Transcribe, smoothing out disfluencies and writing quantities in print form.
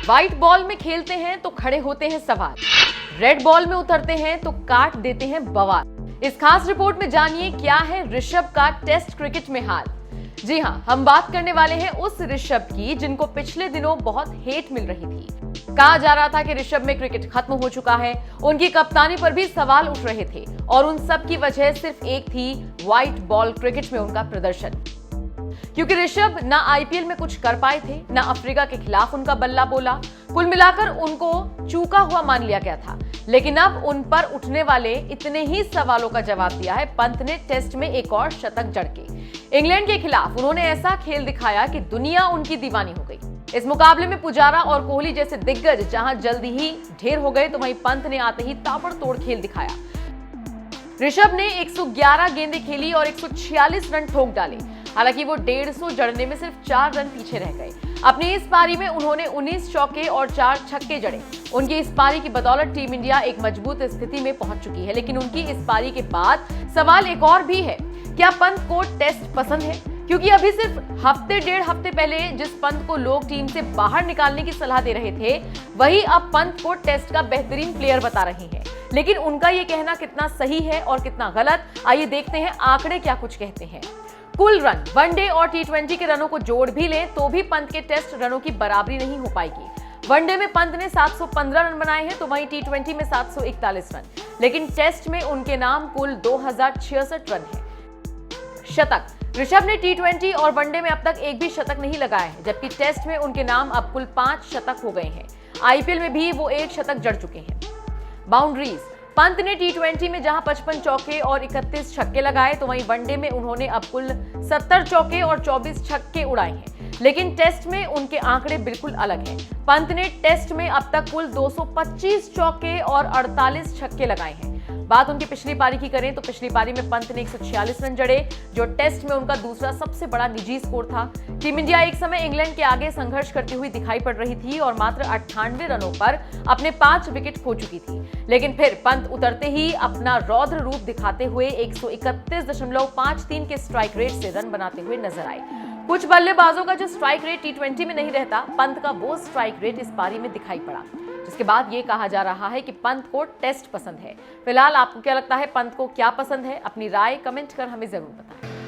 White ball में खेलते हैं तो खड़े होते हैं सवाल, रेड बॉल में उतरते हैं तो काट देते हैं बवाल। इस खास रिपोर्ट में जानिए क्या है ऋषभ का टेस्ट क्रिकेट में हाल। जी हां, हम बात करने वाले हैं उस ऋषभ की जिनको पिछले दिनों बहुत हेट मिल रही थी। कहा जा रहा था कि ऋषभ में क्रिकेट खत्म हो चुका है, उनकी कप्तानी पर भी सवाल उठ रहे थे और उन सब की वजह सिर्फ एक थी, व्हाइट बॉल क्रिकेट में उनका प्रदर्शन। क्योंकि ऋषभ ना आईपीएल में कुछ कर पाए थे, ना अफ्रीका के खिलाफ उनका बल्ला बोला, कुल मिलाकर उनको चूका हुआ मान लिया गया था। लेकिन अब उन पर उठने वाले इतने ही सवालों का जवाब दिया है पंत ने टेस्ट में एक और शतक जड़ के। इंग्लैंड के खिलाफ उन्होंने ऐसा खेल दिखाया कि दुनिया उनकी दीवानी हो गई। इस मुकाबले में पुजारा और कोहली जैसे दिग्गज जहां जल्दी ही ढेर हो गए, तो वहीं पंत ने आते ही ताबड़तोड़ खेल दिखाया। ऋषभ ने 111 गेंदें खेली और 146 रन ठोक डाले। हालांकि वो 150 जड़ने में सिर्फ 4 रन पीछे रह गए। अपनी इस पारी में उन्होंने 19 चौके और 4 छक्के जड़े। उनकी इस पारी की बदौलत टीम इंडिया एक मजबूत स्थिति में पहुंच चुकी है। लेकिन उनकी इस पारी के बाद सवाल एक और भी है, क्या पंत को टेस्ट पसंद है? क्योंकि अभी सिर्फ हफ्ते डेढ़ हफ्ते पहले जिस पंत को लोग टीम से बाहर निकालने की सलाह दे रहे थे, वही अब पंत को टेस्ट का बेहतरीन प्लेयर बता रहे हैं। लेकिन उनका ये कहना कितना सही है और कितना गलत, आइए देखते हैं आंकड़े क्या कुछ कहते हैं। कुल रन वनडे और टी20 के रनों को जोड़ भी लें तो भी पंत के टेस्ट रनों की बराबरी नहीं हो पाएगी। वनडे में पंत ने 715 रन बनाए हैं, तो वहीं टी20 में 741 रन। लेकिन टेस्ट में उनके नाम कुल 2066 रन है। शतक, ऋषभ ने टी20 और वनडे में अब तक एक भी शतक नहीं लगाया है, जबकि टेस्ट में उनके नाम अब कुल 5 शतक हो गए हैं। आईपीएल में भी वो 1 शतक जड़ चुके हैं। बाउंड्रीज, पंत ने टी20 में जहां 55 चौके और 31 छक्के लगाए, तो वहीं वनडे में उन्होंने अब कुल 70 चौके और 24 छक्के उड़ाए हैं। लेकिन टेस्ट में उनके आंकड़े बिल्कुल अलग हैं। पंत ने टेस्ट में अब तक कुल 225 चौके और 48 छक्के लगाए हैं। बात उनकी पिछली पारी की करें तो पिछली पारी में पंत ने 146 रन जड़े, जो टेस्ट में उनका दूसरा सबसे बड़ा निजी स्कोर था। टीम इंडिया एक समय इंग्लैंड के आगे संघर्ष करती हुई दिखाई पड़ रही थी और मात्र 98 रनों पर अपने 5 विकेट खो चुकी थी। लेकिन फिर पंत उतरते ही अपना रौद्र रूप दिखाते हुए 131.53 के स्ट्राइक रेट से रन बनाते हुए नजर आए। कुछ बल्लेबाजों का जो स्ट्राइक रेट टी20 में नहीं रहता, पंत का वो स्ट्राइक रेट इस पारी में दिखाई पड़ा, जिसके बाद ये कहा जा रहा है कि पंत को टेस्ट पसंद है। फिलहाल आपको क्या लगता है, पंत को क्या पसंद है? अपनी राय कमेंट कर हमें जरूर बताएं।